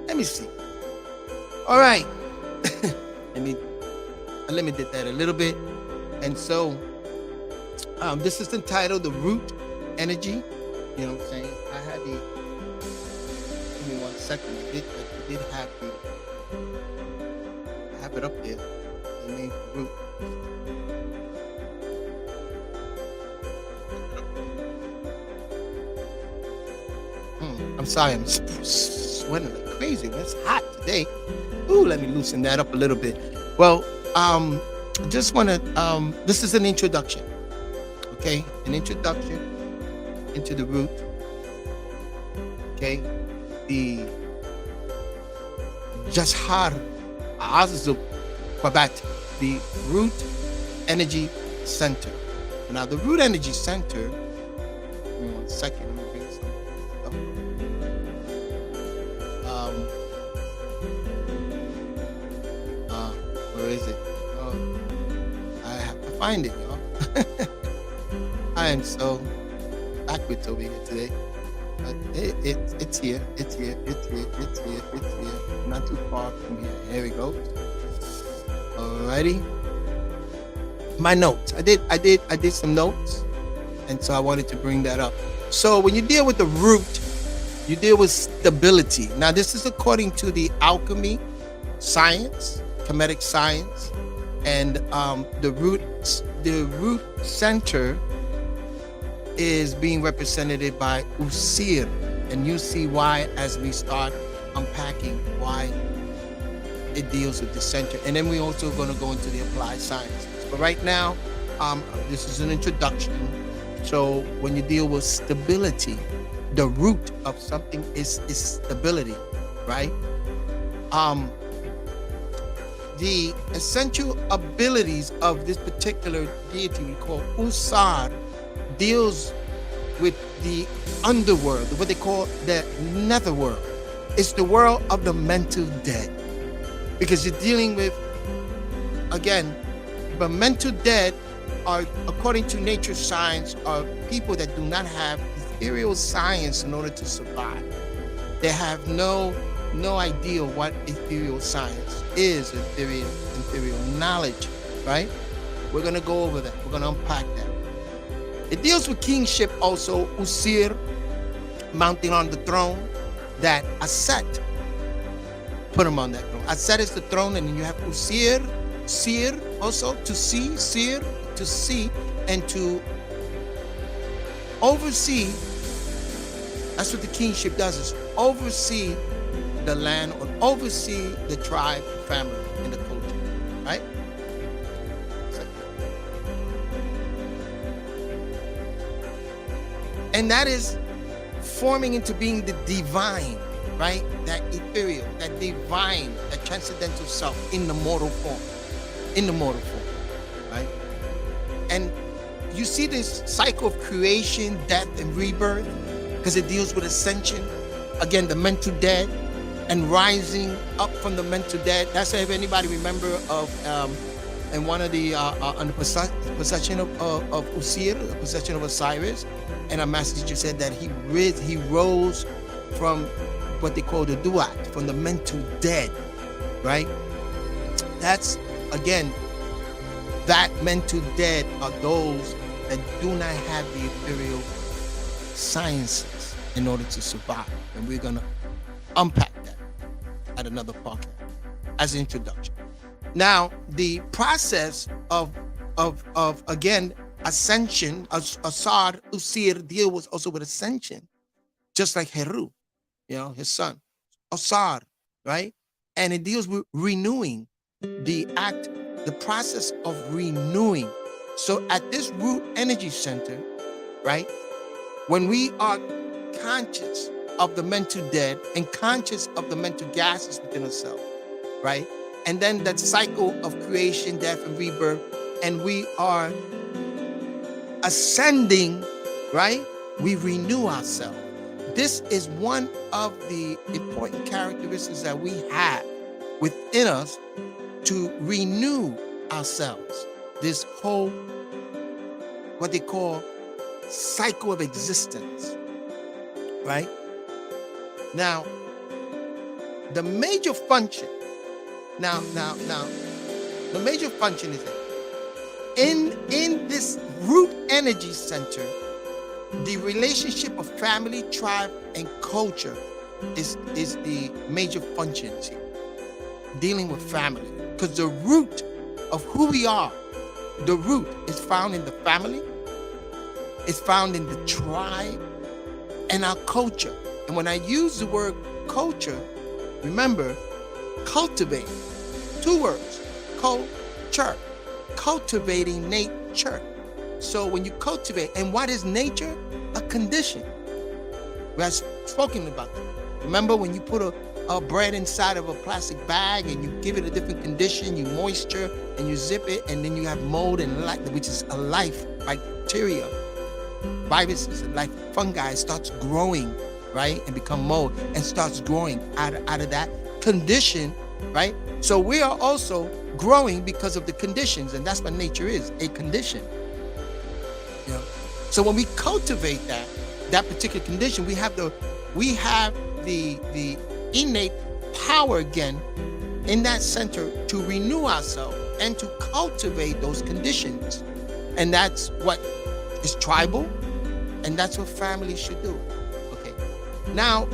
Let me see. All right. I limited that a little bit. And so this is entitled The Root Energy. You know what I'm saying? I had the, give me 1 second. It did have the, I have it up there. The name root. I'm sorry, I'm sweating like crazy. It's hot today. Ooh, let me loosen that up a little bit. Well, I just want to, this is an introduction, okay? An introduction into the root, okay? The Jazhar, Áazub, Qabat, the root energy center. Now, the root energy center, give me 1 second, let me bring some stuff. Where is it? Oh, I have to find it, y'all. I am so backwards over here today. But it's here. It's here. Not too far from here. Here we go. Alrighty. my notes. I did some notes, and so I wanted to bring that up. So when you deal with the root, you deal with stability. Now, this is according to the alchemy science, Kemetic science, and the root center is being represented by Usir, and you see why as we start unpacking why it deals with the center, and then we're also going to go into the applied sciences. But right now, this is an introduction. So when you deal with stability, the root of something is stability, right? The essential abilities of this particular deity we call Usar deals with the underworld, what they call the netherworld. It's the world of the mental dead, because you're dealing with, again, the mental dead are, according to nature science, are people that do not have ethereal science in order to survive. They have no idea what ethereal science is, ethereal knowledge, right? We're going to go over that. We're going to unpack that. It deals with kingship also, Usir, mounting on the throne, that Aset put him on that throne. Aset is the throne, and then you have Usir, Sir, also to see, Sir, to see, and to oversee. That's what the kingship does, is oversee the land or oversee the tribe, family, and the culture, right? And that is forming into being the divine, right? That ethereal, that divine, that transcendental self in the mortal form, right? And you see this cycle of creation, death, and rebirth, because it deals with ascension. Again, the mental dead and rising up from the mental dead. That's if anybody remember of in one of the on the possession of Usir, the possession of Osiris, and our master teacher said that he rose from what they call the duat, from the mental dead, right? That's, again, that mental dead are those that do not have the ethereal sciences in order to survive, and we're gonna unpack that at another podcast as an introduction. Now, the process of again, ascension, Asar, Usir deal was also with ascension, just like Heru, his son, Asar, right? And it deals with renewing, the process of renewing. So at this root energy center, right, when we are conscious of the mental dead and conscious of the mental gases within ourselves, right? And then that cycle of creation, death, and rebirth, and we are ascending, right? We renew ourselves. This is one of the important characteristics that we have within us to renew ourselves. This whole, what they call cycle of existence, right? Now, the major function, the major function is that in this root energy center, the relationship of family, tribe, and culture is the major functions here, dealing with family. Because the root of who we are, the root is found in the family, it's found in the tribe, and our culture. And when I use the word culture, remember, cultivate, 2 words, culture, cultivating nature. So when you cultivate, and what is nature? A condition. We have spoken about that. Remember when you put a bread inside of a plastic bag and you give it a different condition, you moisture and you zip it, and then you have mold and life, which is a life, bacteria, viruses, and life, fungi starts growing, right, and become mold and starts growing out of that condition, right? So we are also growing because of the conditions, and that's what nature is, a condition. So when we cultivate that particular condition, we have the innate power again in that center to renew ourselves and to cultivate those conditions. And that's what is tribal, and that's what family should do. Okay. Now,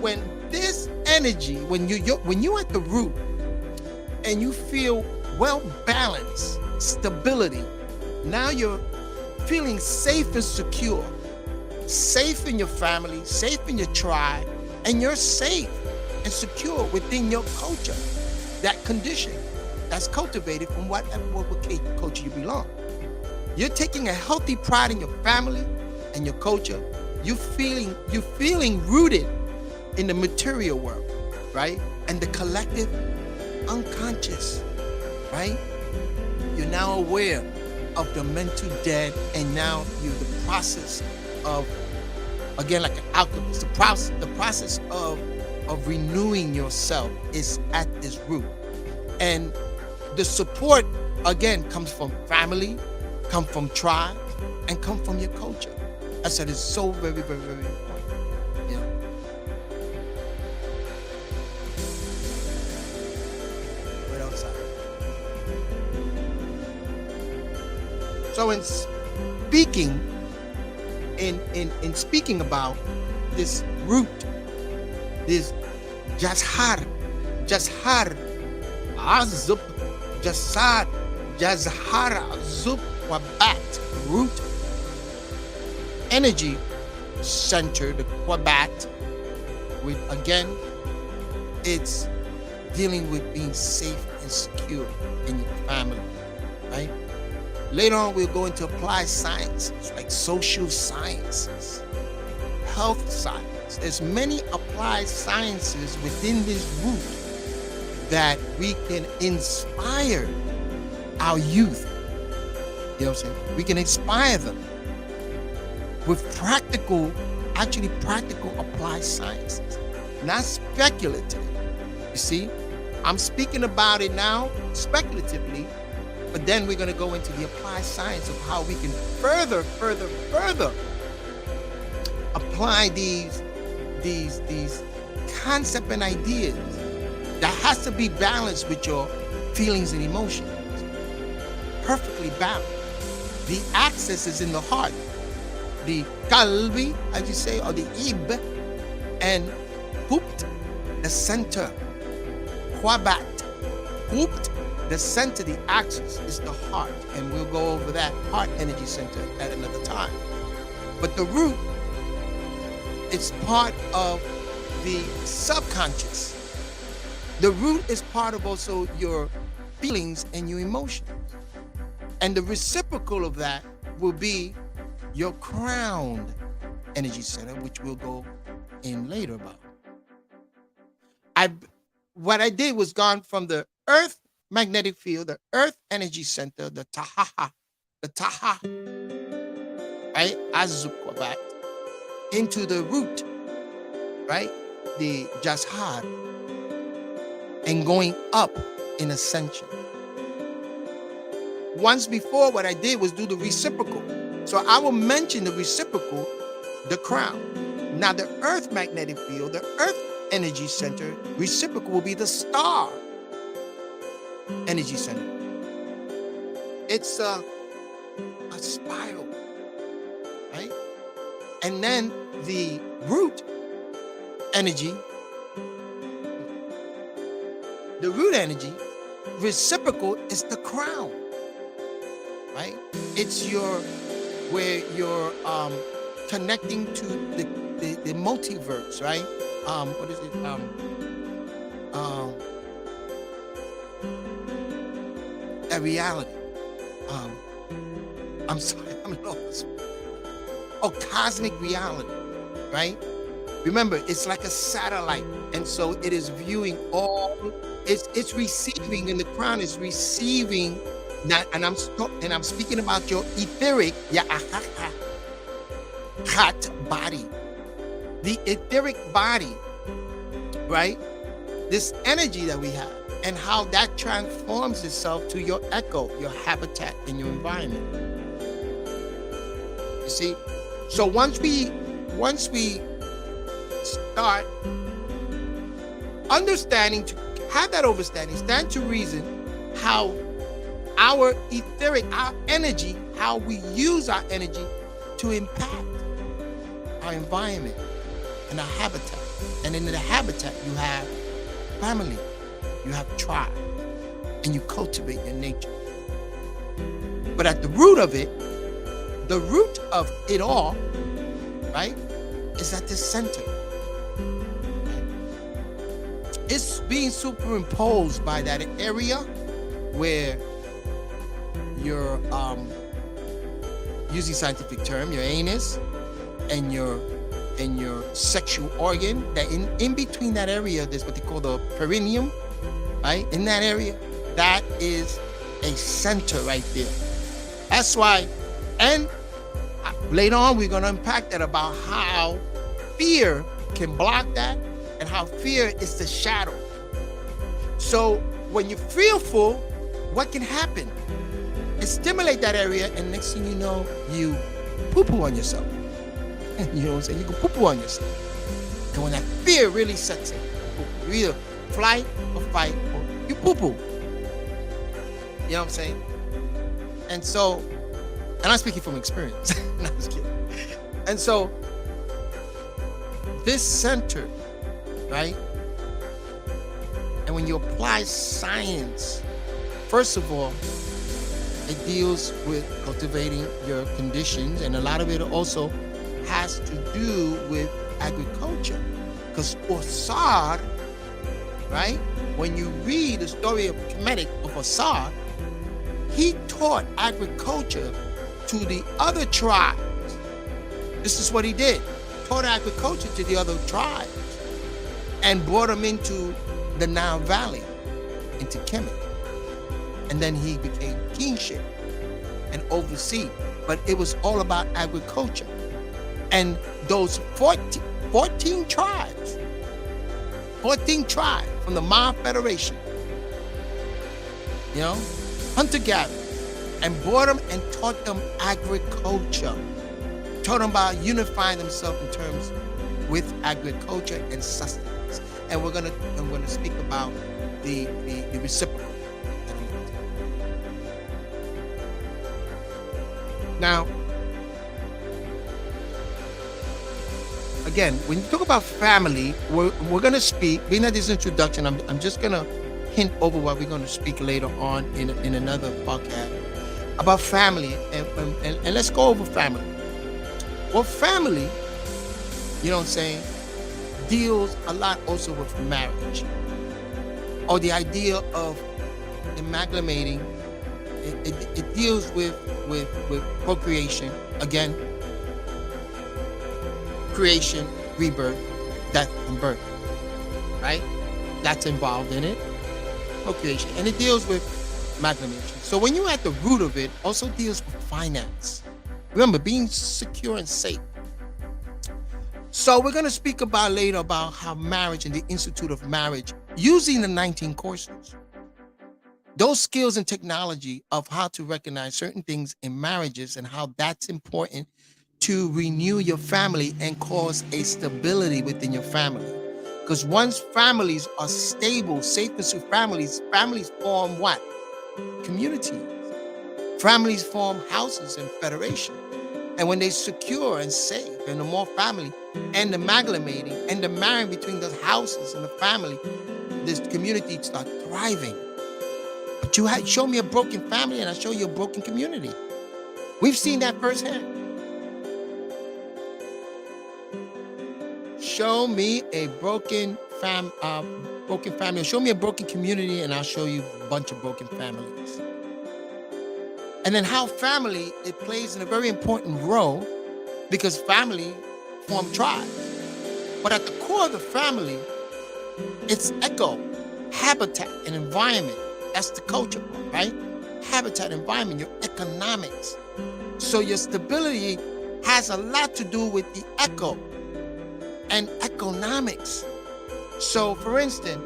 when this energy, when you're at the root and you feel well balanced, stability, now you're feeling safe and secure, safe in your family, safe in your tribe, and you're safe and secure within your culture, that condition that's cultivated from whatever culture you belong. You're taking a healthy pride in your family and your culture. You're feeling rooted in the material world, right? And the collective unconscious, right? You're now aware of the mental dead, and now you're the process of, again, like an alchemist, the process of renewing yourself is at this root. And the support, again, comes from family, come from tribe, and come from your culture. I said it's so very, very, very important. Yeah. What else? So in speaking about this root, this Jazhar, Áazub, Jazhar, Áazub, Qabat, root energy center, the Qabat, with, again, it's dealing with being safe and secure in your family, right? Later on, we'll go into applied sciences like social sciences, health science. There's many applied sciences within this root that we can inspire our youth. You know what I'm saying? We can inspire them with practical applied sciences, not speculative. You see, I'm speaking about it now speculatively, but then we're going to go into the applied science of how we can further apply these concepts and ideas that has to be balanced with your feelings and emotions. Perfectly balanced. The axis is in the heart. The kalbi, as you say, or the ib, and hupt, the center. Qabat, hupt, the center, the axis is the heart, and we'll go over that heart energy center at another time. But the root, it's part of the subconscious. The root is part of also your feelings and your emotions. And the reciprocal of that will be your crown energy center, which we'll go in later about. What I did was gone from the earth magnetic field, the earth energy center, the taha, right? Áazub, Qabat, into the root, right? The Jazhar, and going up in ascension. Once before, what I did was do the reciprocal. So I will mention the reciprocal, the crown. Now the earth magnetic field, the earth energy center, reciprocal will be the star energy center. It's a spiral, right? And then the root energy, reciprocal is the crown, right? It's where you're connecting to the multiverse, right? What is it? A reality. I'm sorry, I'm lost. Oh, cosmic reality, right? Remember, it's like a satellite, and so it is viewing all. It's receiving, and the crown is receiving. That, and I'm speaking about your etheric, body, the etheric body, right? This energy that we have, and how that transforms itself to your echo, your habitat, and your environment. You see, so once we start understanding, to have that understanding, stand to reason how our etheric, our energy, how we use our energy to impact our environment and our habitat. And in the habitat, you have family, you have tribe, and you cultivate your nature. But at the root of it, the root of it all, right, is at the center. It's being superimposed by that area where your using scientific term, your anus and your sexual organ, that in between that area, there's what they call the perineum, right? In that area, that is a center right there. That's why, and later on, we're going to unpack that about how fear can block that and how fear is the shadow. So when you're fearful, what can happen? It stimulate that area, and next thing you know, you poo-poo on yourself. You know what I'm saying? You can poo-poo on yourself. And when that fear really sets in, you either flight or fight, or you poo-poo. You know what I'm saying? And so, and I'm speaking from experience. No, I'm just kidding. And so, this center, right? And when you apply science, first of all, it deals with cultivating your conditions, and a lot of it also has to do with agriculture. Because Áazub, right? When you read the story of Kemetic of Áazub, he taught agriculture to the other tribes. This is what he did. Taught agriculture to the other tribes and brought them into the Nile Valley, into Kemet. And then he became kingship and oversee. But it was all about agriculture. And those 14 tribes from the Ma Federation, you know, hunter-gatherer, and brought them and taught them agriculture. Taught them about unifying themselves in terms with agriculture and sustenance. And I'm gonna speak about the reciprocal. Now, again, when you talk about family, we're gonna speak. Being at this introduction, I'm just gonna hint over what we're gonna speak later on in another podcast about family, and let's go over family. Well, family, you know what I'm saying, deals a lot also with marriage, or the idea of amalgamating. It deals with procreation, again, creation, rebirth, death, and birth, right? That's involved in it, procreation, and it deals with amalgamation. So when you're at the root of it, also deals with finance. Remember, being secure and safe. So we're going to speak about later about how marriage and the Institute of Marriage, using the 19 courses, those skills and technology of how to recognize certain things in marriages and how that's important to renew your family and cause a stability within your family. Because once families are stable, safe and secure families form what? Communities. Families form houses and federation. And when they secure and safe, and the more family and the amalgamating and the marrying between the houses and the family, this community start thriving. But you show me a broken family and I show you a broken community. We've seen that firsthand. Show me a broken family. Show me a broken community and I'll show you a bunch of broken families. And then how family, it plays in a very important role because family form tribes. But at the core of the family, it's echo, habitat, and environment. That's the culture part, right? Habitat, environment, your economics. So your stability has a lot to do with the echo and economics. So for instance,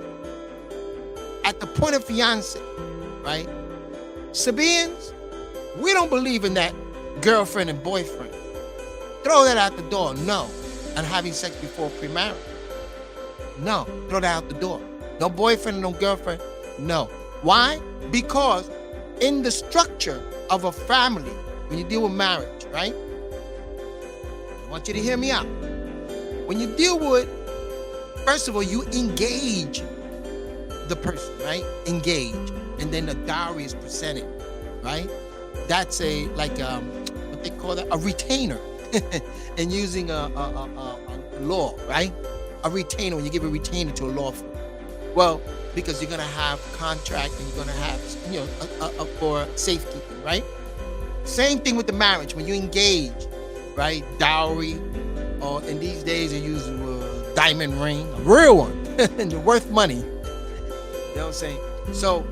at the point of fiance, right? Sabians, we don't believe in that girlfriend and boyfriend. Throw that out the door. No. And having sex before pre-marriage. No. Throw that out the door. No boyfriend, no girlfriend. No. Why? Because in the structure of a family, when you deal with marriage, right? I want you to hear me out. When you deal with, first of all, you engage the person, right? Engage. And then the dowry is presented, right? That's what they call that, a retainer. And using a law, right? A retainer, when you give a retainer to a law firm. Well, because you're going to have contract and you're going to have, for safekeeping, right? Same thing with the marriage. When you engage, right? Dowry, or in these days they use a diamond ring, a real one, and they're worth money. You know what I'm saying? So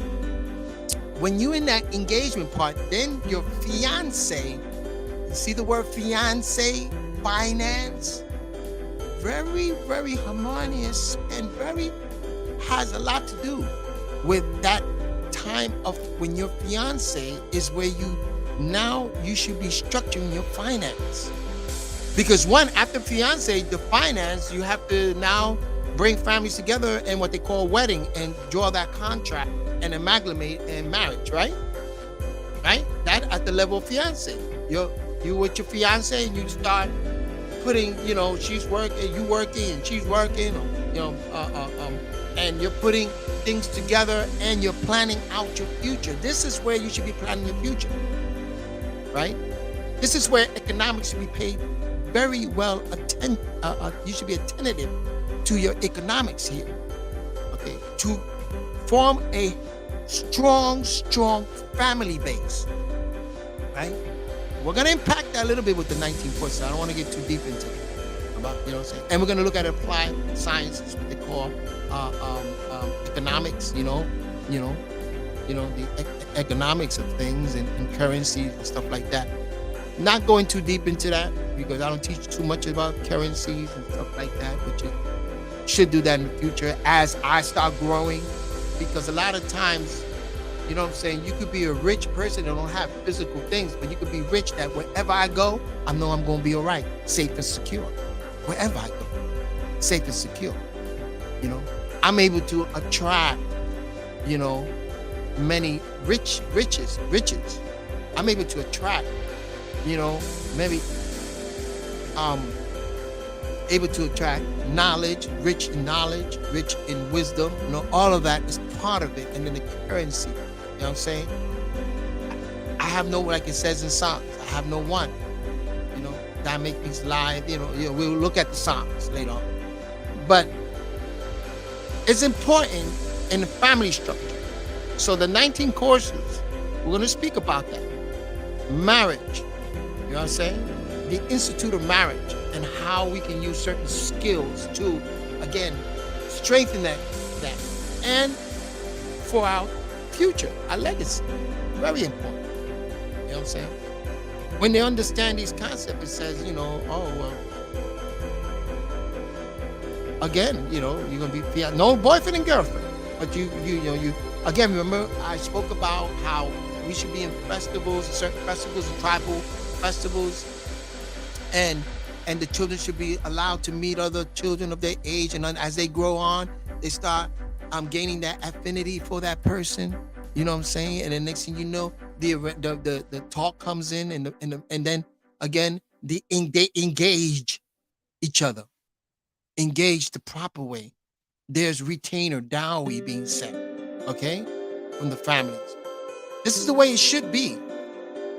when you're in that engagement part, then your fiance, you see the word fiance, finance, very, very harmonious and very, has a lot to do with that time of when your fiance is where you should be structuring your finance. Because after fiance, the finance, you have to now bring families together in what they call wedding and draw that contract and amalgamate in marriage, right? Right? That at the level of fiance. You with your fiance and you start putting, she's working, you working, and she's working, and you're putting things together and you're planning out your future. This is where you should be planning your future, right? This is where economics should be paid very well. You should be attentive to your economics here, okay? To form a strong family base, right? We're going to impact that a little bit with the 19 courses. I don't want to get too deep into it. About, what I'm saying? And we're going to look at applied sciences, what they call economics, the economics of things and currencies and stuff like that. Not going too deep into that because I don't teach too much about currencies and stuff like that, but you should do that in the future as I start growing, because a lot of times, you know what I'm saying, you could be a rich person that don't have physical things, but you could be rich that wherever I go, I know I'm going to be all right, safe and secure. Wherever I go, safe and secure. I'm able to attract, many riches. I'm able to attract, maybe able to attract knowledge, rich in wisdom. All of that is part of it. And then the currency, you know what I'm saying? I have no, like it says in Psalms, I have no want. That make things live. We'll look at the Psalms later on. But it's important in the family structure. So the 19 courses, we're going to speak about that. Marriage, you know what I'm saying? The Institute of Marriage and how we can use certain skills to, again, strengthen that. And for our future, our legacy. Very important. You know what I'm saying? When they understand these concepts, it says, again, you're going to be no boyfriend and girlfriend, but you again, remember I spoke about how we should be in festivals, certain festivals and tribal festivals, and the children should be allowed to meet other children of their age, and as they grow on, they start gaining that affinity for that person. You know what I'm saying? And the next thing you know, the talk comes in, and then again they engage each other, engage the proper way. There's retainer, dowry being set, okay, from the families. This is the way it should be.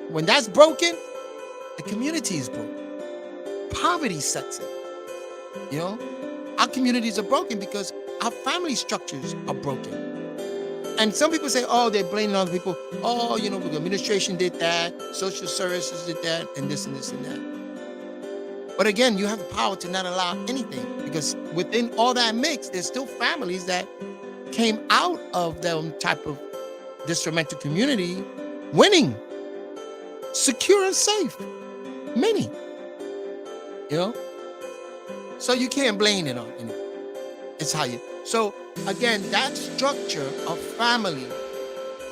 When that's broken, the community is broken. Poverty sets in. Our communities are broken because our family structures are broken. And some people say, they're blaming other people. The administration did that, social services did that, and this and this and that. But again, you have the power to not allow anything, because within all that mix, there's still families that came out of them type of disruptive community winning, secure and safe. Many. So you can't blame it on anyone. It's how you. So again, that structure of family,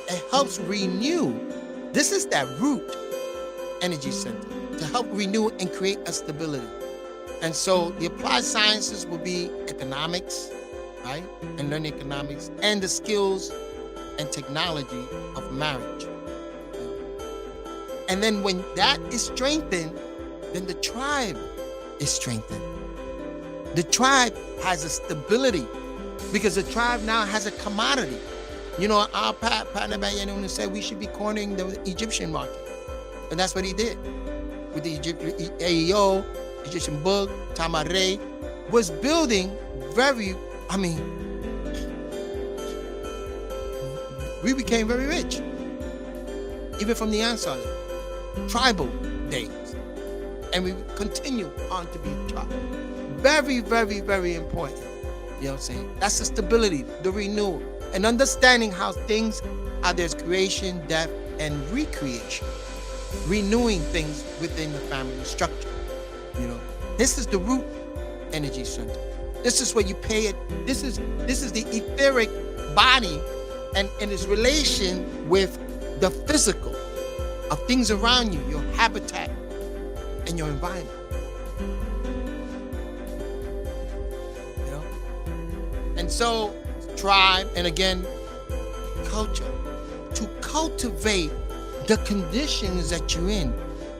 it helps renew. This is that root energy center to help renew and create a stability. And so the applied sciences will be economics, right? And learning economics and the skills and technology of marriage. And then when that is strengthened, then the tribe is strengthened. The tribe has a stability because the tribe now has a commodity. You know, our partner Bayan said we should be cornering the Egyptian market. And that's what he did. With the AEO, Egyptian book, Tamare, was building we became very rich. Even from the Ansar, tribal days. And we continue on to be a tribe. Very, very, very important. You know what I'm saying? That's the stability, the renewal, and understanding how things are. There's creation, death, and recreation. Renewing things within the family structure. You know, this is the root energy center. This is where you pay it. This is the etheric body and its relation with the physical of things around you, your habitat and your environment. You know? And so tribe, and again, culture. To cultivate the conditions that you're in,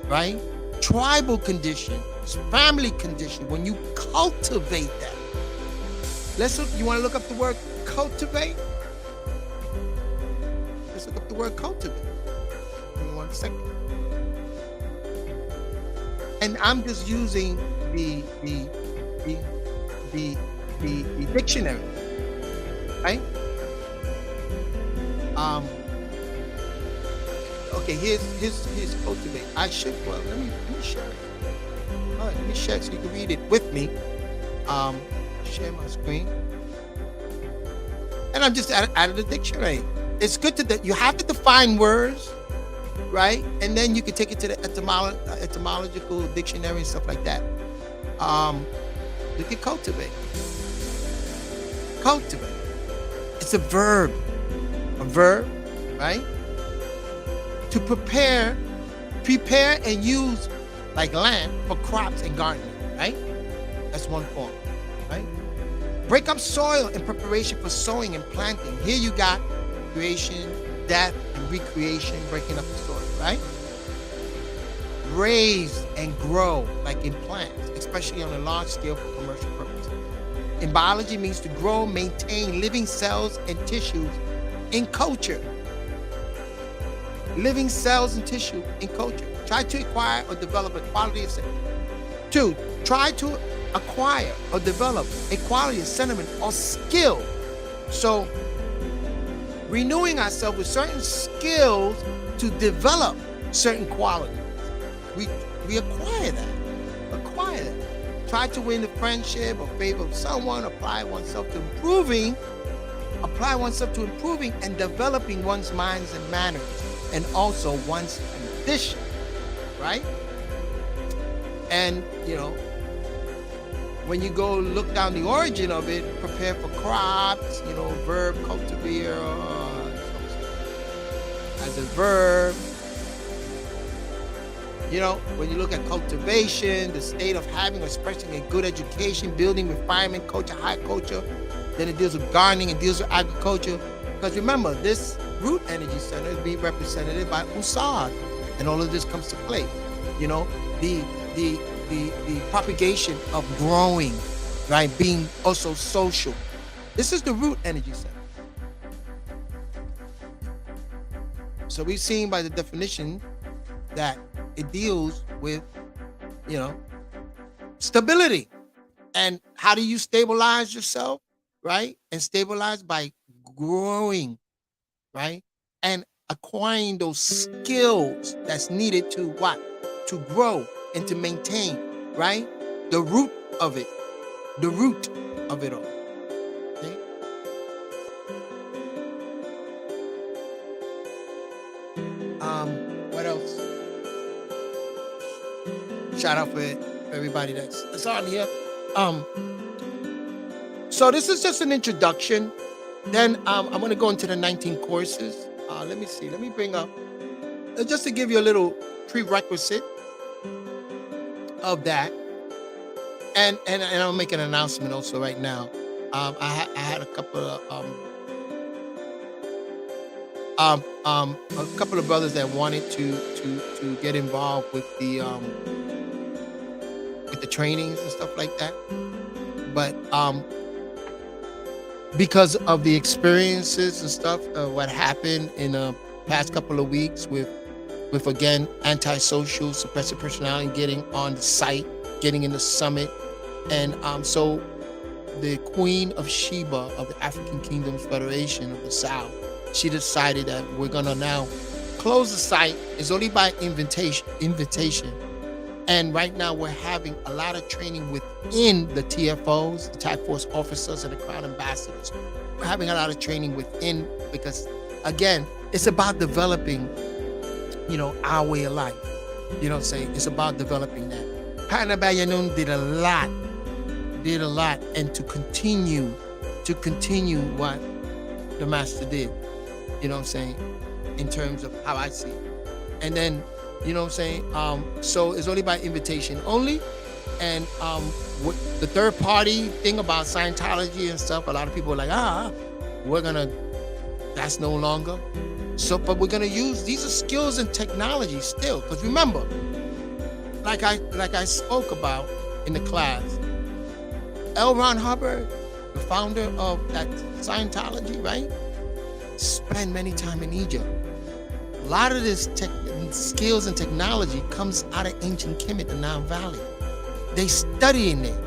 right? Tribal conditions, family condition. When you cultivate that, you want to look up the word cultivate? Let's look up the word cultivate. Give me 1 second. And I'm just using the dictionary, right? Okay, here's cultivate. Let me share it. All right, let me share it so you can read it with me. Share my screen. And I'm just out of the dictionary. It's good that you have to define words, right? And then you can take it to the etymological dictionary and stuff like that. Look at cultivate. Cultivate. It's a verb. A verb, right? To prepare and use like land for crops and gardening, right? That's one form, right? Break up soil in preparation for sowing and planting. Here you got creation, death, and recreation, breaking up the soil, right? Raise and grow, like in plants, especially on a large scale for commercial purposes. In biology, means to grow, maintain living cells and tissues in culture. Living cells and tissue in culture. Try to acquire or develop a quality of sentiment. 2, try to acquire or develop a quality of sentiment or skill. So, renewing ourselves with certain skills to develop certain qualities. We acquire that. Acquire that. Try to win the friendship or favor of someone, apply oneself to improving and developing one's minds and manners, and also one's condition, right? And, you know, when you go look down the origin of it, prepare for crops, you know, verb, cultivate, as a verb. You know, when you look at cultivation, the state of having or expressing a good education, building, refinement, culture, high culture, then it deals with gardening and deals with agriculture. Because remember, this root energy center is being represented by Áazub, and all of this comes to play. You know, the propagation of growing, right? Being also social. This is the root energy center. So we've seen by the definition that it deals with, you know, stability. And how do you stabilize yourself, right? And stabilize by growing, right? And acquiring those skills that's needed to what? To grow and to maintain, right? The root of it. The root of it all. Okay? What else? Shout out for everybody that's on here. So this is just an introduction. Then I'm going to go into the 19 courses. Let me see. Let me bring up, just to give you a little prerequisite of that. And I'll make an announcement also right now. I had a couple of A couple of brothers that wanted to get involved with the trainings and stuff like that. But because of the experiences and stuff, what happened in the past couple of weeks with again antisocial suppressive personality getting on the site, getting in the summit, and so the Queen of Sheba of the African Kingdoms Federation of the South, she decided that we're gonna now close the site. It's only by invitation. And right now we're having a lot of training within the TFOs, the task force officers and the crown ambassadors. We're having a lot of training within because again, it's about developing, our way of life. You know what I'm saying? It's about developing that. Partner Bayanun did a lot, and to continue what the master did, you know what I'm saying, in terms of how I see it. And then, you know what I'm saying, so it's only by invitation only. And what the third party thing about Scientology and stuff, a lot of people are like, that's no longer. So, but we're gonna use, these are skills and technology still. Because remember, like I spoke about in the class, L. Ron Hubbard, the founder of that Scientology, right, spent many time in Egypt. A lot of this skills and technology comes out of ancient Kemet, the Nile Valley. They study in there.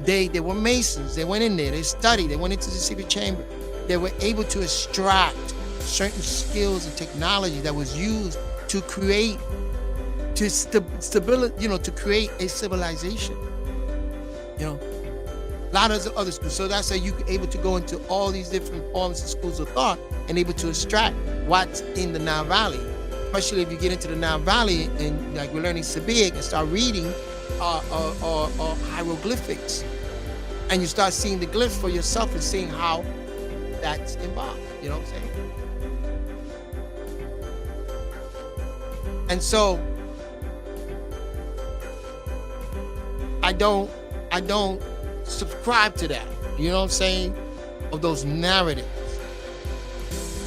They were Masons. They went in there. They studied. They went into the secret chamber. They were able to extract certain skills and technology that was used to create, to create a civilization. A lot of other schools. So that's how you're able to go into all these different forms of schools of thought and able to extract what's in the Nile Valley. Especially if you get into the Nile Valley and like we're learning Sabiic and start reading or hieroglyphics. And you start seeing the glyphs for yourself and seeing how that's involved. You know what I'm saying? And so I don't subscribe to that, you know what I'm saying, of those narratives.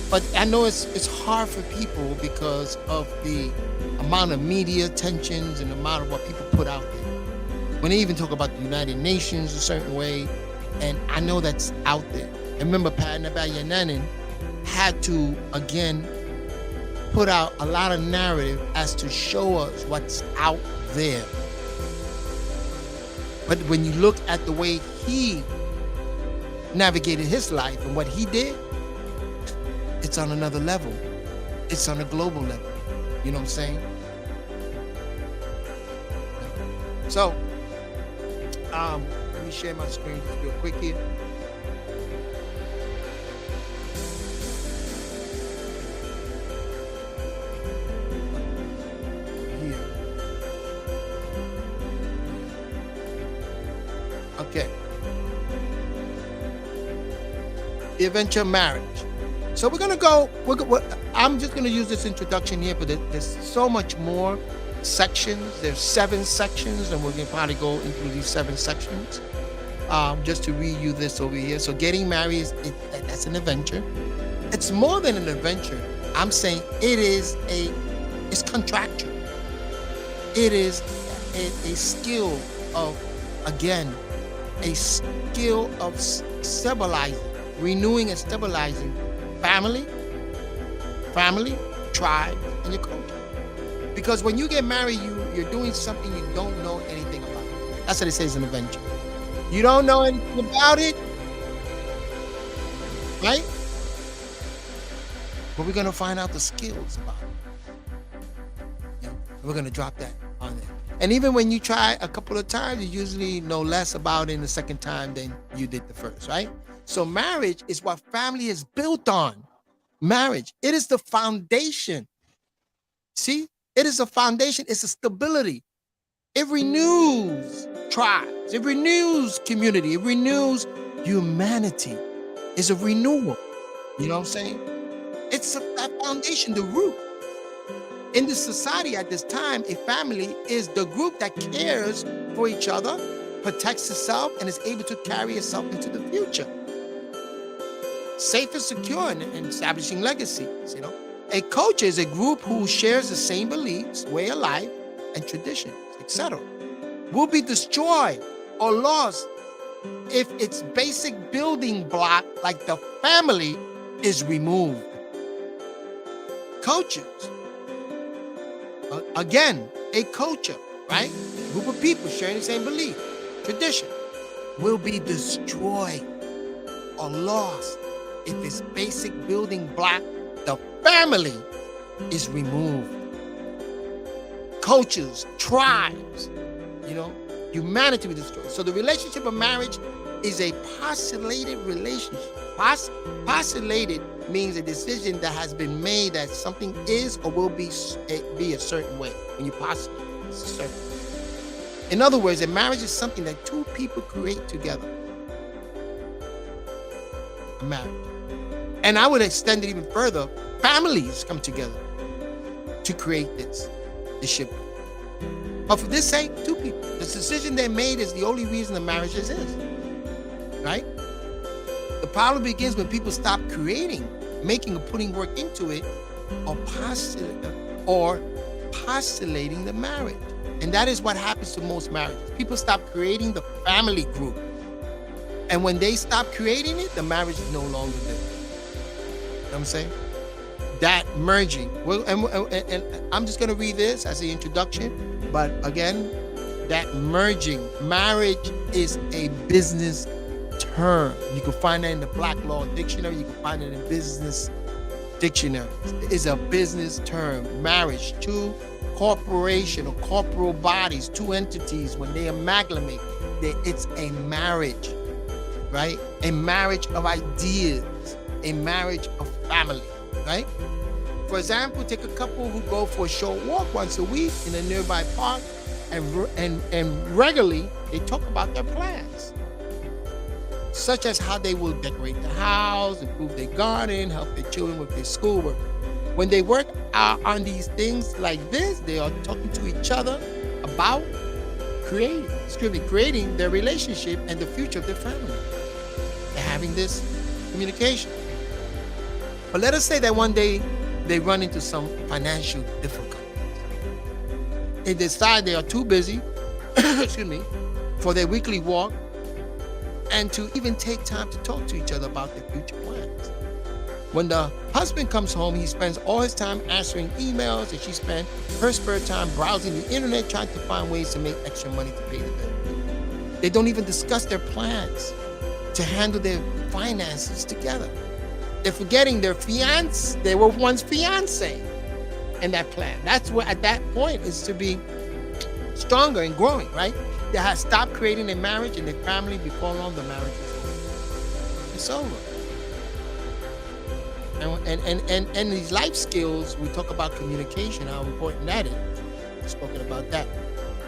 But I know it's hard for people because of the amount of media attentions and the amount of what people put out there. When they even talk about the United Nations a certain way, and I know that's out there. And remember, Pat Nabayananan had to, again, put out a lot of narrative as to show us what's out there. But when you look at the way he navigated his life and what he did, it's on another level. It's on a global level. You know what I'm saying? So, let me share my screen just real quick here. Okay. The eventual marriage. So we're gonna go. I'm just gonna use this introduction here, but there's so much more sections. There's 7 sections, and we're gonna probably go into these 7 sections. Just to read you this over here. So getting married that's an adventure. It's more than an adventure. I'm saying it's contractual. It is a skill of, again, a skill of stabilizing, renewing and stabilizing family, tribe, and your culture. Because when you get married, you're doing something you don't know anything about. That's what it says in the adventure. You don't know anything about it, right? But we're gonna find out the skills about it. We're gonna drop that on there. And even when you try a couple of times, you usually know less about it the second time than you did the first, right? So marriage is what family is built on. Marriage, it is the foundation. See, it is a foundation. It's a stability. It renews tribes. It renews community. It renews humanity. It's a renewal. You know what I'm saying? It's that foundation, the root. In this society at this time, a family is the group that cares for each other, protects itself, and is able to carry itself into the future. safe and secure and establishing legacies. A culture is a group who shares the same beliefs, way of life, and traditions, etc. Will be destroyed or lost if its basic building block, like the family, is removed. Cultures, again, a culture, right? Group of people sharing the same belief, tradition, will be destroyed or lost if its basic building block, the family, is removed. Cultures, tribes, humanity will be destroyed. So the relationship of marriage is a postulated relationship. Postulated means a decision that has been made that something is or will be a certain way. When you postulate, it's a certain way. In other words, a marriage is something that two people create together. A marriage. And I would extend it even further. Families come together to create this ship. But for this sake, two people. The decision they made is the only reason the marriage exists. Right? The problem begins when people stop creating, making or putting work into it, or postulating the marriage. And that is what happens to most marriages. People stop creating the family group. And when they stop creating it, the marriage is no longer there. You know what I'm saying? That merging. Well, and I'm just going to read this as the introduction. But again, that merging. Marriage is a business term. You can find that in the Black Law Dictionary. You can find it in business dictionaries. It's a business term. Marriage. Two corporation or corporal bodies, two entities, when they amalgamate, it's a marriage. Right? A marriage of ideas, a marriage of family, right? For example, take a couple who go for a short walk once a week in a nearby park, and regularly they talk about their plans, such as how they will decorate the house, improve their garden, help their children with their schoolwork. When they work out on these things like this, they are talking to each other about creating their relationship and the future of their family. They're having this communication. But let us say that one day they run into some financial difficulties. They decide they are too busy, for their weekly walk and to even take time to talk to each other about their future plans. When the husband comes home, he spends all his time answering emails, and she spends her spare time browsing the internet, trying to find ways to make extra money to pay the bill. They don't even discuss their plans to handle their finances together. They're forgetting they were once fiancé in that plan. That's what at that point is to be stronger and growing, right? They have stopped creating a marriage and their family before long the marriage is over. It's over. And these life skills, we talk about communication, how important that is. We've spoken about that.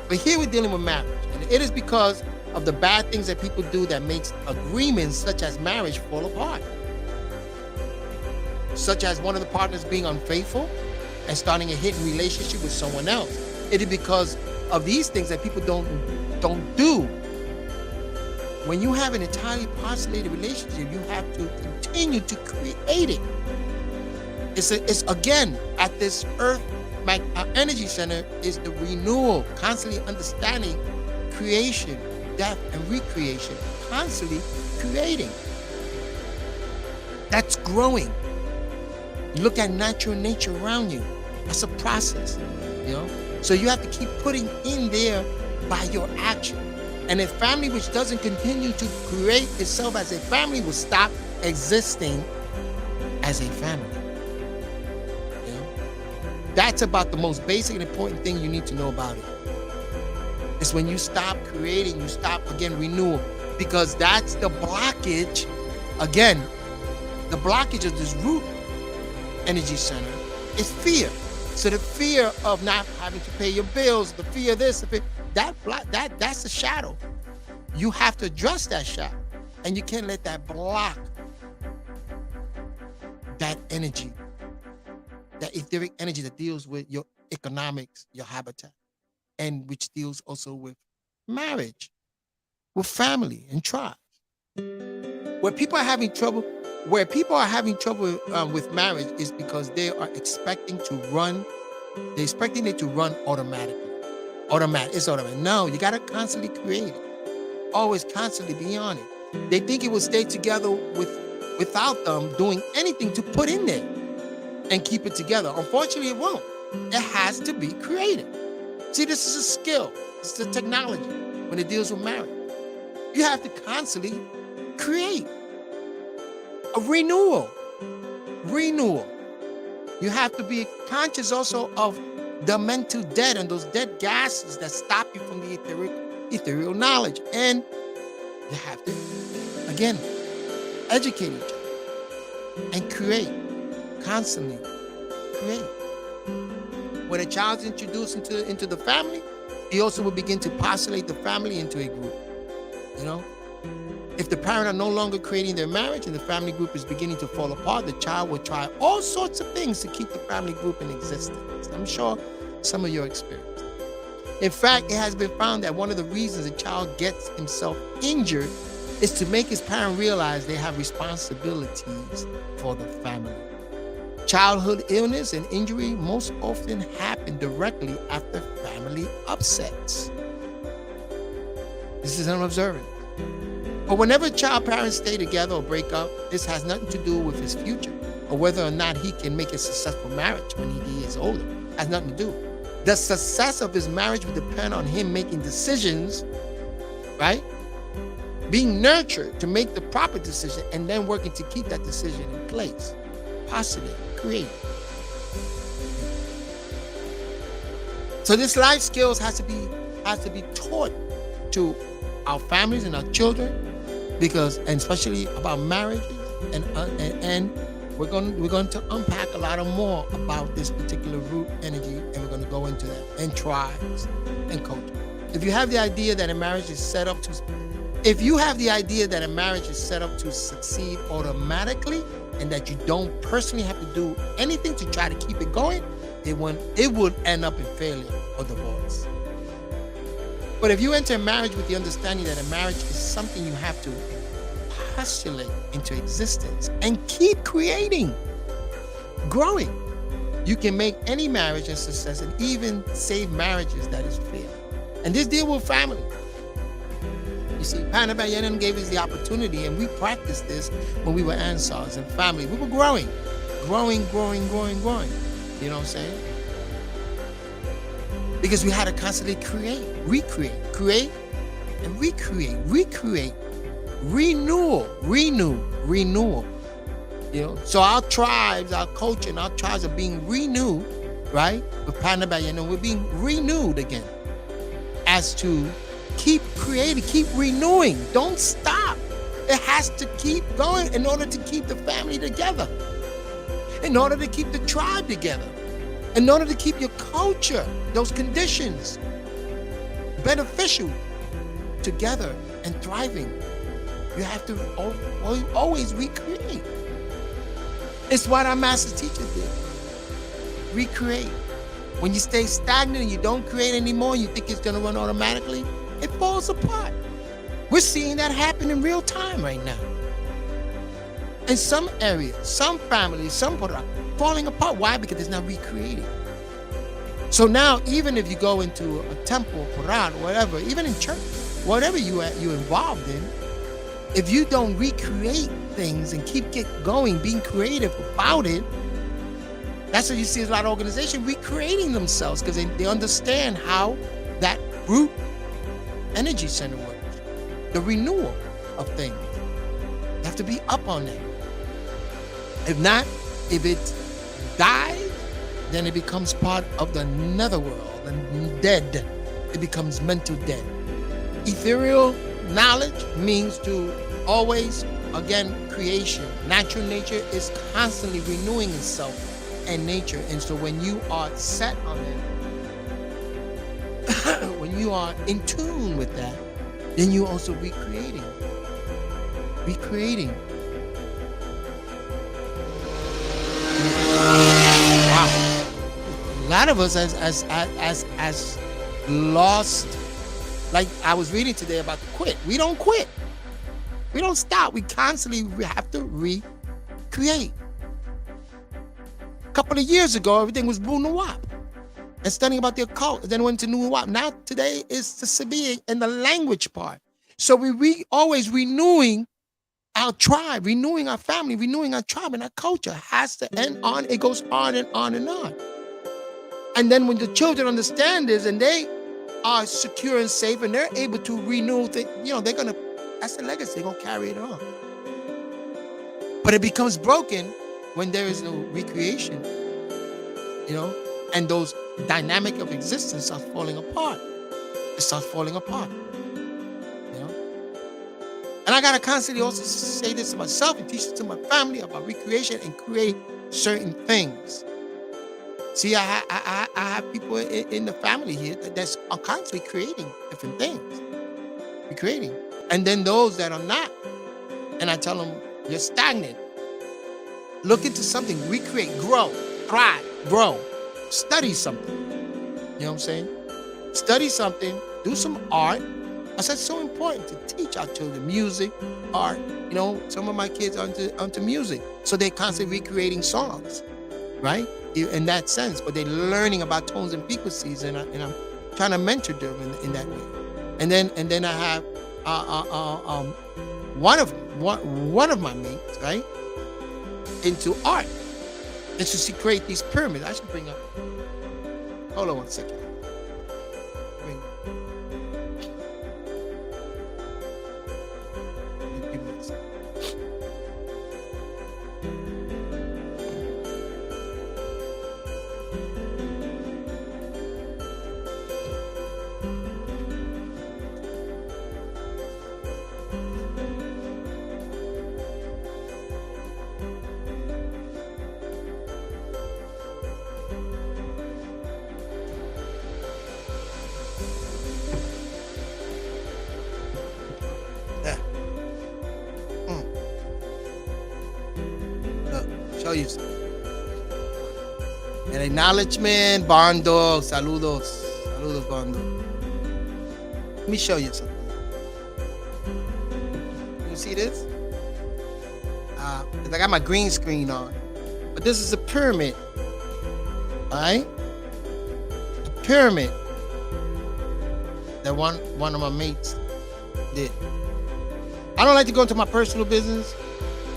But here we're dealing with marriage. And it is because of the bad things that people do that makes agreements such as marriage fall apart. Such as one of the partners being unfaithful and starting a hidden relationship with someone else. It is because of these things that people don't do. When you have an entirely postulated relationship, you have to continue to create it. It's again, at this Earth energy center, is the renewal, constantly understanding creation, death, and recreation, constantly creating. That's growing. You look at natural nature around you. That's a process, So you have to keep putting in there by your action. And a family which doesn't continue to create itself as a family will stop existing as a family. That's about the most basic and important thing you need to know about it. It's when you stop creating, you stop, again, renewal. Because that's the blockage, again, the blockage of this root energy center is fear. So the fear of not having to pay your bills, the fear of this, that's a shadow. You have to address that shadow. And you can't let that block that energy, that etheric energy that deals with your economics, your habitat, and which deals also with marriage, with family and tribes. Where people are having trouble Where people are having trouble with marriage is because they are expecting to run. They're expecting it to run automatically. Automatic. It's automatic. No, you got to constantly create it. Always constantly be on it. They think it will stay together without them doing anything to put in there and keep it together. Unfortunately, it won't. It has to be created. See, this is a skill. It's the technology when it deals with marriage. You have to constantly create a renewal. Renewal. You have to be conscious also of the mental debt and those dead gases that stop you from the ethereal knowledge. And you have to, again, educate each other and create, constantly create. When a child is introduced into the family, he also will begin to postulate the family into a group. You know, if the parents are no longer creating their marriage and the family group is beginning to fall apart, the child will try all sorts of things to keep the family group in existence. I'm sure some of your experience. In fact, it has been found that one of the reasons a child gets himself injured is to make his parent realize they have responsibilities for the family. Childhood illness and injury most often happen directly after family upsets. This is an observance. But whenever child parents stay together or break up, this has nothing to do with his future or whether or not he can make a successful marriage when he is older. It has nothing to do. The success of his marriage will depend on him making decisions, right? Being nurtured to make the proper decision and then working to keep that decision in place. Positive, create. So this life skills has to be taught to our families and our children, because, and especially about marriages, and we're going to unpack a lot of more about this particular root energy, and we're going to go into that, and tribes and culture. If you have the idea that a marriage is set up to succeed automatically, and that you don't personally have to do anything to try to keep it going, it would end up in failure or divorce. But if you enter marriage with the understanding that a marriage is something you have to postulate into existence and keep creating, growing, you can make any marriage a success and even save marriages that is failed. And this deal with family. You see, Panabayanan gave us the opportunity, and we practiced this when we were Ansars and family. We were growing. You know what I'm saying? Because we had to constantly create, create, and recreate, renewal. You know, so our tribes, our culture, and our tribes are being renewed, right? With Panabayanan, we're being renewed again, as to keep creating, keep renewing. Don't stop. It has to keep going in order to keep the family together, in order to keep the tribe together, in order to keep your culture, those conditions, beneficial together and thriving. You have to always recreate. It's what our master teacher did. Recreate. When you stay stagnant and you don't create anymore, you think it's going to run automatically, it falls apart. We're seeing that happen in real time right now. In some areas, some families, some people are falling apart. Why? Because it's not recreating. So now, even if you go into a temple, Quran, whatever, even in church, whatever you're involved in, if you don't recreate things and keep going, being creative about it, that's what you see a lot of organizations recreating themselves, because they understand how that root energy center works, the renewal of things. You have to be up on that. If not, if it dies, then it becomes part of the netherworld and dead. It becomes mental dead. Ethereal knowledge means to always, again, creation. Natural nature is constantly renewing itself and nature. And so when you are set on it, when you are in tune with that, then you also recreating. Wow. A lot of us as lost, like I was reading today about the quit. We don't quit. We don't stop. We constantly have to recreate. A couple of years ago, everything was Bunawap and studying about the occult. And then went to Nuwap. Now today is the Sabi and the language part. So we always renewing our tribe, renewing our family, renewing our tribe, and our culture has to end on. It goes on and on and on. And then when the children understand this and they are secure and safe and they're able to renew, they're gonna. That's the legacy. They're gonna carry it on. But it becomes broken when there is no recreation, and those dynamic of existence starts falling apart. It starts falling apart. And I gotta constantly also say this to myself and teach it to my family about recreation and create certain things. See, I have people in the family here that's are constantly creating different things. Recreating. And then those that are not, and I tell them, you're stagnant. Look into something, recreate, grow, thrive, grow. Study something. You know what I'm saying? Study something, do some art. I said it's so important to teach our children music, art. Some of my kids are onto music. So they're constantly recreating songs, right? In that sense. But they're learning about tones and frequencies, and I'm trying to mentor them in that way. And then I have one of my mates, right? Into art. And so she create these pyramids. I should bring up. Hold on one second. Show you something. An acknowledgement, Bondo. Saludos, Bondo. Let me show you something. You see this? I got my green screen on, but this is a pyramid. All right, a pyramid that one of my mates did. I don't like to go into my personal business.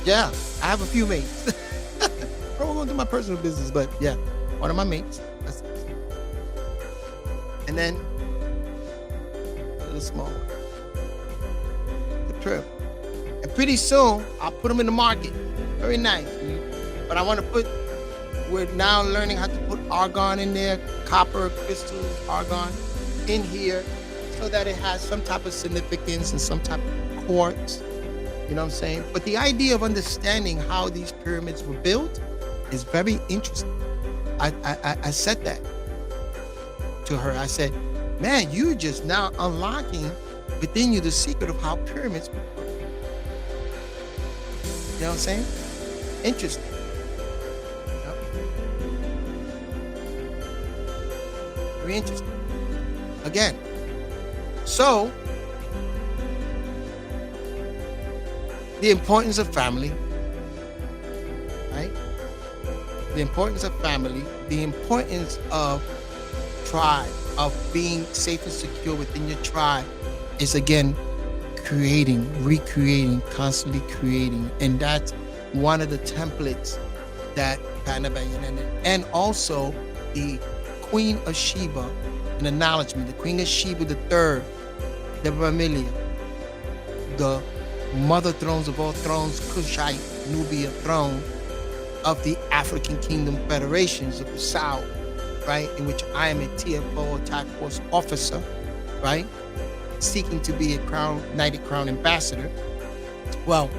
Yeah, I have a few mates. I don't go into my personal business, but yeah, one of my mates. That's it. And then a little small one. The pyramid. And pretty soon, I'll put them in the market. Very nice. But I want to we're now learning how to put argon in there, copper, crystals, argon in here, so that it has some type of significance and some type of quartz. You know what I'm saying? But the idea of understanding how these pyramids were built is very interesting. I said that to her. I said, man, you're just now unlocking within you the secret of how pyramids were built. You know what I'm saying? Interesting. Yep. Very interesting. Again. So, the importance of family, right? The importance of family, the importance of tribe, of being safe and secure within your tribe is, again, creating, recreating, constantly creating. And that's one of the templates that and also the Queen of Sheba, an acknowledgement, the Queen of Sheba III, the Vermilia, the mother thrones of all thrones, Kushite, Nubia throne of the African Kingdom Federations of the South, right? In which I am a TFO, Task Force officer, right? Seeking to be a Knighted Crown Ambassador. Well,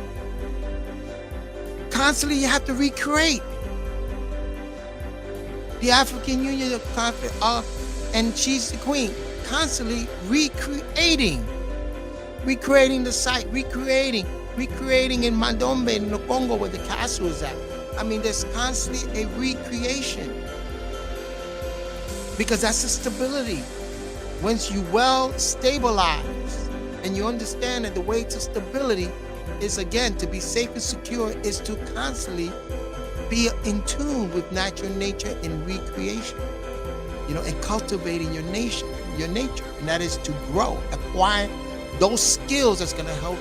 constantly you have to recreate. The African Union of Conflict, and she's the queen, constantly recreating the site, recreating in Mandombe, in the Congo where the castle is at. I mean, there's constantly a recreation because that's the stability. Once you well stabilize and you understand that the way to stability is, again, to be safe and secure is to constantly be in tune with natural nature and recreation, and cultivating your nature, and that is to grow, acquire those skills that's going to help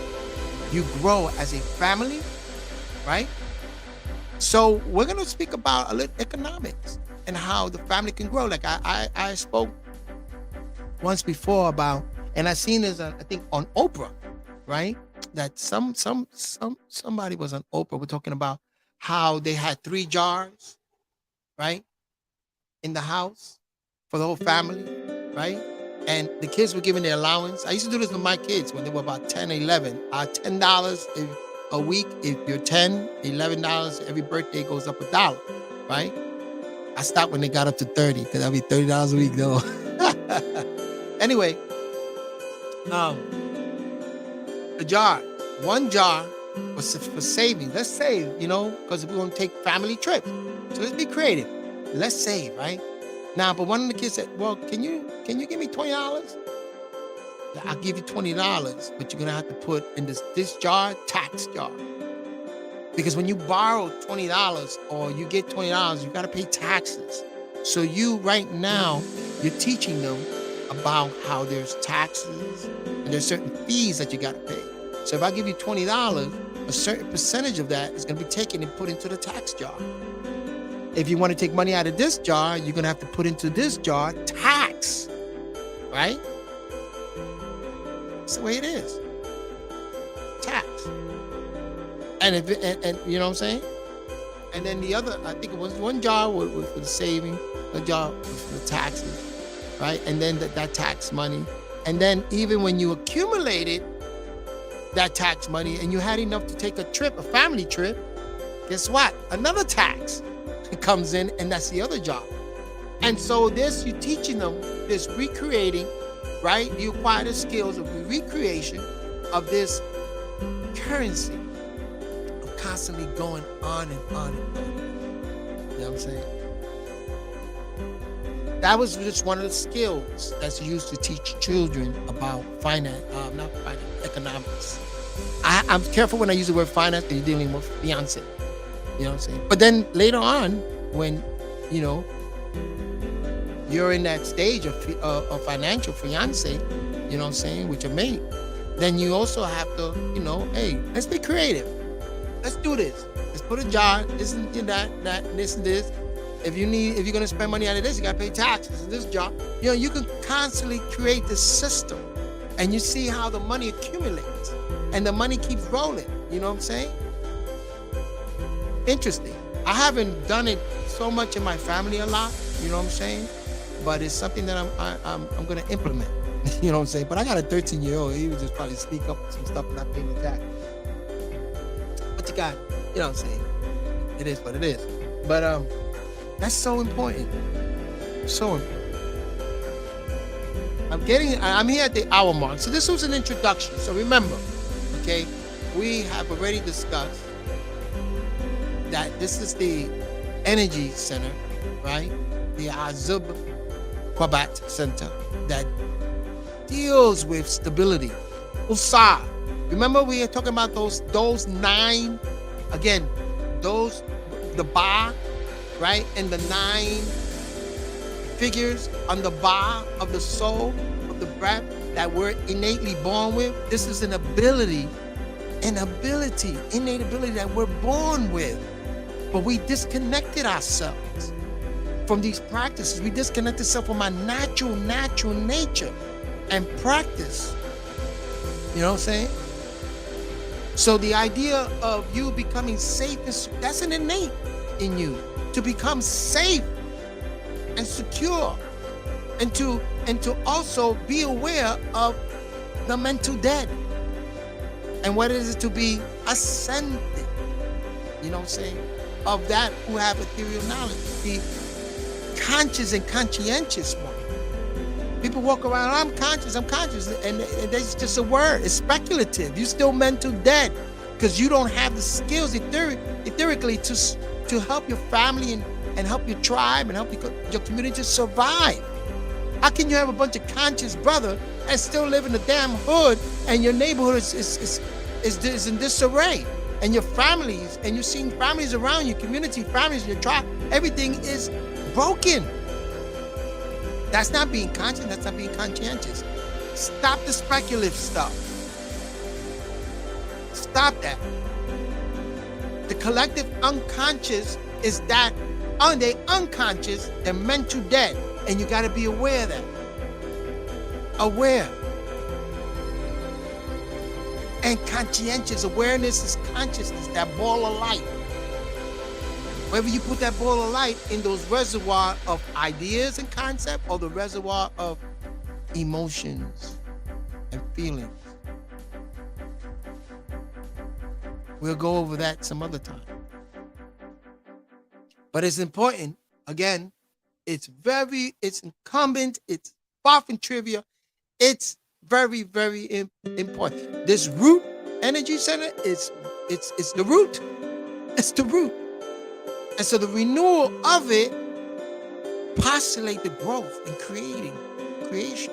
you grow as a family, right? So we're going to speak about a little economics and how the family can grow. Like I spoke once before about, and I seen this, I think, on Oprah, right? That somebody was on Oprah. We're talking about how they had 3 jars, right, in the house for the whole family, right? And the kids were given their allowance. I used to do this with my kids when they were about 10 or 11. $10 a week if you're 10, $11 every birthday goes up $1, right? I stopped when they got up to 30 because that'd be $30 a week though. Anyway, the jar, 1 jar was for saving. Let's save, because we're going to take family trips. So let's be creative. Let's save, right? Now, but one of the kids said, well, can you give me $20? I'll give you $20, but you're going to have to put in this jar, tax jar. Because when you borrow $20 or you get $20, you got to pay taxes. So right now, you're teaching them about how there's taxes and there's certain fees that you got to pay. So if I give you $20, a certain percentage of that is going to be taken and put into the tax jar. If you want to take money out of this jar, you're going to have to put into this jar tax, right? That's the way it is. Tax. And you know what I'm saying? And then the other, I think it was 1 jar was for the saving, a jar was for the taxes, right? And then that tax money. And then even when you accumulated that tax money and you had enough to take a trip, a family trip, guess what? Another tax comes in, and that's the other job. And so you're teaching them this recreating, right? You acquire the skills of recreation of this currency of constantly going on and on and on. You know what I'm saying? That was just one of the skills that's used to teach children about economics. I'm careful when I use the word finance because you're dealing with fiance. You know what I'm saying? But then later on, when, you're in that stage of financial fiance, you know what I'm saying, with your mate, then you also have to, hey, let's be creative. Let's do this. Let's put a jar, this and that, this and this. If you're going to spend money out of this, you got to pay taxes in this jar. You can constantly create this system, and you see how the money accumulates and the money keeps rolling. You know what I'm saying? Interesting. I haven't done it so much in my family a lot, you know what I'm saying? But it's something that I'm going to implement, you know what I'm saying? But I got a 13-year-old. He would just probably speak up with some stuff and not pay me back. But you got, you know what I'm saying? It is what it is. But that's so important. So important. I'm here at the hour mark. So this was an introduction. So remember, okay, we have already discussed that this is the energy center, right? The Áazub Qabat center that deals with stability. Usar. Remember we are talking about those 9, again, the Ba, right? And the 9 figures on the Ba of the soul, of the breath that we're innately born with. This is an ability, innate ability that we're born with. But we disconnected ourselves from these practices. We disconnected ourselves from our natural nature and practice. You know what I'm saying? So the idea of you becoming safe, that's an innate in you. To become safe and secure. And to also be aware of the mental dead. And what is it to be ascended? You know what I'm saying? Of that who have ethereal knowledge, the conscious and conscientious one. People walk around, I'm conscious, and that's just a word. It's speculative. You're still mental dead because you don't have the skills etherically to help your family and help your tribe and help your community to survive. How can you have a bunch of conscious brother and still live in the damn hood and your neighborhood is is in disarray. And your families, and you're seeing families around you, community, families, your tribe, everything is broken. That's not being conscious, that's not being conscientious. Stop the speculative stuff. Stop that. The collective unconscious is that on the unconscious, they're mental dead. And you got to be aware of that. Aware. And conscientious awareness is consciousness, that ball of light. Whether you put that ball of light in those reservoir of ideas and concept or the reservoir of emotions and feelings. We'll go over that some other time. But it's important, again, it's incumbent, it's far from trivia. It's very, very important. This root energy center, it's the root. It's the root. And so the renewal of it postulate the growth and creation.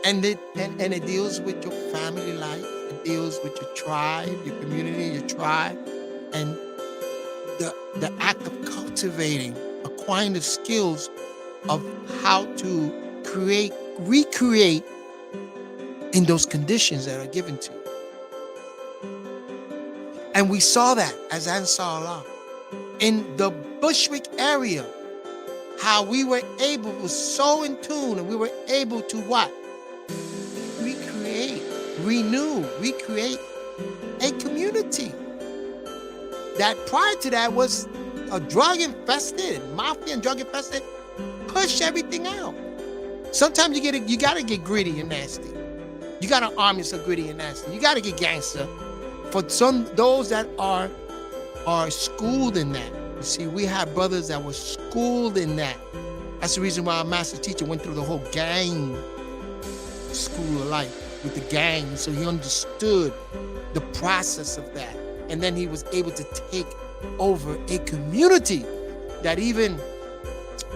And it deals with your family life. It deals with your tribe, your community, your tribe, and the act of cultivating, acquiring the skills of how to recreate in those conditions that are given to you. And we saw that, as Ann saw a lot, in the Bushwick area, how we were able, was so in tune, and we were able to what? Recreate, renew, recreate a community that prior to that was a drug-infested, mafia and drug-infested, push everything out. Sometimes you gotta get gritty and nasty. You gotta arm yourself gritty and nasty. You gotta get gangster. For those that are schooled in that. You see, we have brothers that were schooled in that. That's the reason why our master teacher went through the whole gang school of life with the gang. So he understood the process of that. And then he was able to take over a community that even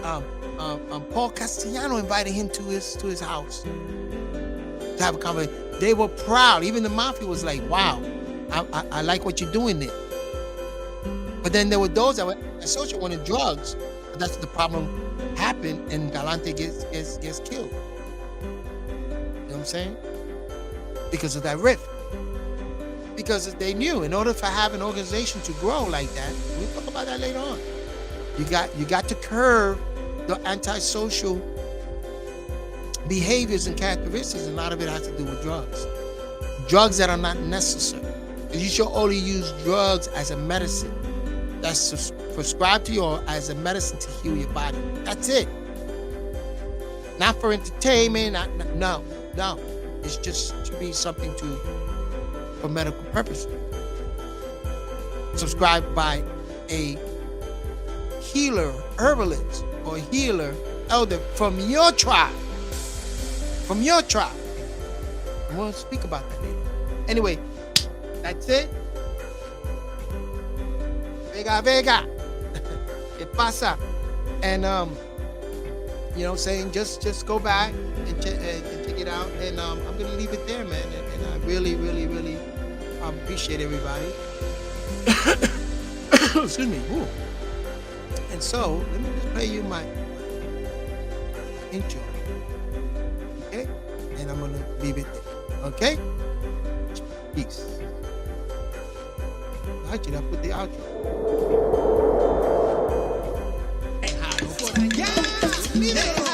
Paul Castellano invited him to his house to have a conversation. They were proud. Even the mafia was like, wow, I like what you're doing there. But then there were those that were associated with drugs. But that's the problem happened, and Galante gets killed. You know what I'm saying? Because of that rift. Because they knew in order to have an organization to grow like that, we'll talk about that later on. You got to curb the antisocial behaviors and characteristics, and a lot of it has to do with drugs. Drugs that are not necessary. You should only use drugs as a medicine that's prescribed to you or as a medicine to heal your body. That's it. Not for entertainment, no. It's just to be something for medical purposes. Subscribed by a healer, herbalist, or healer, elder from your tribe. From your tribe. And we'll speak about that later. Anyway, that's it. Vega. ¿Qué pasa? And you know what I'm saying? Just go back and check it out. And I'm gonna leave it there, man. And I really, really, really appreciate everybody. Excuse me. Ooh. And so let me just play you my intro. Okay? And I'm gonna leave it there. Okay? Peace. Actually, I put the outro. Yeah!